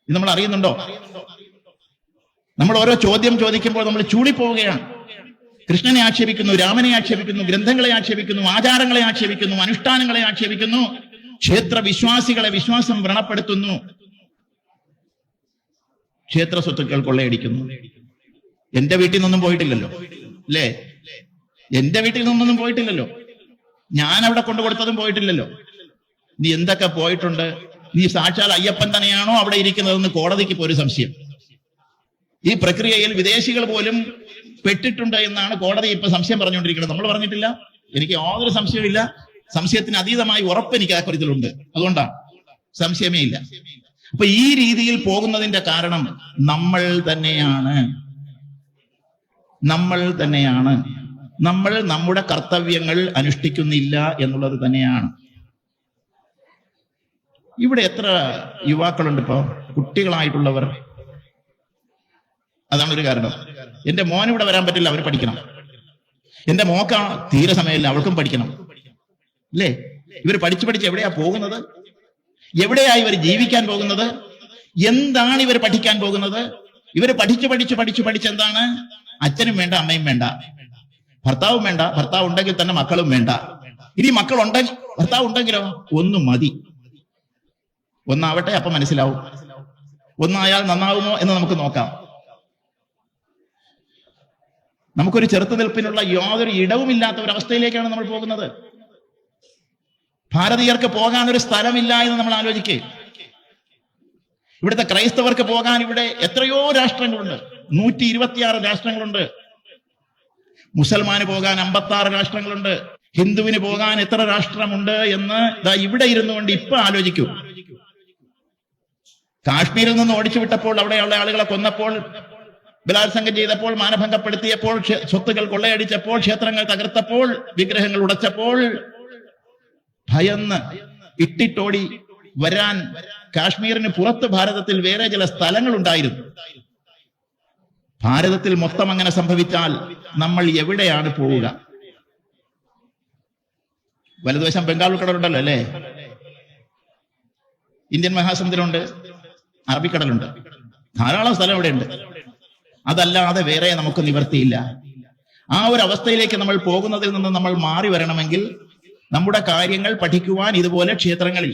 ഇത് നമ്മൾ അറിയുന്നുണ്ടോ? നമ്മൾ ഓരോ ചോദ്യം ചോദിക്കുമ്പോൾ നമ്മൾ ചൂളിപ്പോവുകയാണ്. കൃഷ്ണനെ ആക്ഷേപിക്കുന്നു, രാമനെ ആക്ഷേപിക്കുന്നു, ഗ്രന്ഥങ്ങളെ ആക്ഷേപിക്കുന്നു, ആചാരങ്ങളെ ആക്ഷേപിക്കുന്നു, അനുഷ്ഠാനങ്ങളെ ആക്ഷേപിക്കുന്നു, ക്ഷേത്ര വിശ്വാസികളെ വിശ്വാസം വ്രണപ്പെടുത്തുന്നു, ക്ഷേത്ര സ്വത്തുക്കൾ കൊള്ളയടിക്കുന്നു. എന്റെ വീട്ടിൽ നിന്നൊന്നും പോയിട്ടില്ലല്ലോ, അല്ലേ? എന്റെ വീട്ടിൽ നിന്നൊന്നും പോയിട്ടില്ലല്ലോ. ഞാൻ അവിടെ കൊണ്ടുകൊടുത്തതും പോയിട്ടില്ലല്ലോ. നീ എന്തൊക്കെ പോയിട്ടുണ്ട്? നീ സാക്ഷാൽ അയ്യപ്പൻ തന്നെയാണോ അവിടെ ഇരിക്കുന്നതെന്ന് കോടതിക്ക് ഇപ്പോൾ ഒരു സംശയം. ഈ പ്രക്രിയയിൽ വിദേശികൾ പോലും പെട്ടിട്ടുണ്ട് എന്നാണ് കോടതി ഇപ്പൊ സംശയം പറഞ്ഞുകൊണ്ടിരിക്കുന്നത്. നമ്മൾ പറഞ്ഞിട്ടില്ല. എനിക്ക് യാതൊരു സംശയമില്ല. സംശയത്തിന് അതീതമായി ഉറപ്പ് എനിക്ക് ആ കാര്യത്തിലുണ്ട്. അതുകൊണ്ടാണ്, സംശയമേ ഇല്ല. അപ്പൊ ഈ രീതിയിൽ പോകുന്നതിന്റെ കാരണം നമ്മൾ തന്നെയാണ്. നമ്മൾ നമ്മുടെ കർത്തവ്യങ്ങൾ അനുഷ്ഠിക്കുന്നില്ല എന്നുള്ളത് തന്നെയാണ്. ഇവിടെ എത്ര യുവാക്കളുണ്ട് ഇപ്പോ, കുട്ടികളായിട്ടുള്ളവർ. അതാണ് ഒരു കാരണം. എന്റെ മോൻ ഇവിടെ വരാൻ പറ്റില്ല, അവന് പഠിക്കണം. എന്റെ മോക്ക തീരെ സമയമില്ല, അവൾക്കും പഠിക്കണം, അല്ലേ? ഇവർ പഠിച്ച് എവിടെയാ പോകുന്നത്? എവിടെയാ ഇവർ ജീവിക്കാൻ പോകുന്നത്? എന്താണ് ഇവർ പഠിക്കാൻ പോകുന്നത്? ഇവർ പഠിച്ച് എന്താണ്? അച്ഛനും വേണ്ട, അമ്മയും വേണ്ട, ഭർത്താവും വേണ്ട. ഭർത്താവ് ഉണ്ടെങ്കിൽ തന്നെ മക്കളും വേണ്ട. ഇനി മക്കളുണ്ടെങ്കിൽ, ഭർത്താവ് ഉണ്ടെങ്കിലോ ഒന്നും മതി. ഒന്നാവട്ടെ, അപ്പൊ മനസ്സിലാവും. ഒന്നായാൽ നന്നാവുമോ എന്ന് നമുക്ക് നോക്കാം. നമുക്കൊരു ചെറുത്തുനിൽപ്പിനുള്ള യാതൊരു ഇടവുമില്ലാത്ത ഒരവസ്ഥയിലേക്കാണ് നമ്മൾ പോകുന്നത്. ഭാരതീയർക്ക് പോകാൻ ഒരു സ്ഥലമില്ല എന്ന് നമ്മൾ ആലോചിക്കേ. ഇവിടുത്തെ ക്രൈസ്തവർക്ക് പോകാൻ ഇവിടെ എത്രയോ രാഷ്ട്രങ്ങളുണ്ട്, 126 രാഷ്ട്രങ്ങളുണ്ട്. മുസൽമാന് പോകാൻ 56 രാഷ്ട്രങ്ങളുണ്ട്. ഹിന്ദുവിന് പോകാൻ എത്ര രാഷ്ട്രമുണ്ട് എന്ന് ഇവിടെ ഇരുന്നുകൊണ്ട് ഇപ്പൊ ആലോചിക്കൂ. കാശ്മീരിൽ നിന്ന് ഓടിച്ചു വിട്ടപ്പോൾ, അവിടെയുള്ള ആളുകളെ കൊന്നപ്പോൾ, ബലാത്സംഗം ചെയ്തപ്പോൾ, മാനഭംഗപ്പെടുത്തിയപ്പോൾ, സ്വത്തുക്കൾ കൊള്ളയടിച്ചപ്പോൾ, ക്ഷേത്രങ്ങൾ തകർത്തപ്പോൾ, വിഗ്രഹങ്ങൾ ഉടച്ചപ്പോൾ ഭയന്ന് ഇട്ടിട്ടോടി വരാൻ കാശ്മീരിന് പുറത്ത് ഭാരതത്തിൽ വേറെ ചില സ്ഥലങ്ങൾ ഉണ്ടായിരുന്നു. ഭാരതത്തിൽ മൊത്തം അങ്ങനെ സംഭവിച്ചാൽ നമ്മൾ എവിടെയാണ് പോവുക? വലതുവശം ബംഗാൾ ഉൾക്കടലുണ്ടല്ലോ, അല്ലേ? ഇന്ത്യൻ മഹാസമുദ്രമുണ്ട്, അറബിക്കടലുണ്ട്, ധാരാളം സ്ഥലം ഇവിടെയുണ്ട്. അതല്ലാതെ വേറെ നമുക്ക് നിവർത്തിയില്ല. ആ ഒരു അവസ്ഥയിലേക്ക് നമ്മൾ പോകുന്നതിൽ നിന്ന് നമ്മൾ മാറി വരണമെങ്കിൽ നമ്മുടെ കാര്യങ്ങൾ പഠിക്കുവാൻ ഇതുപോലെ ക്ഷേത്രങ്ങളിൽ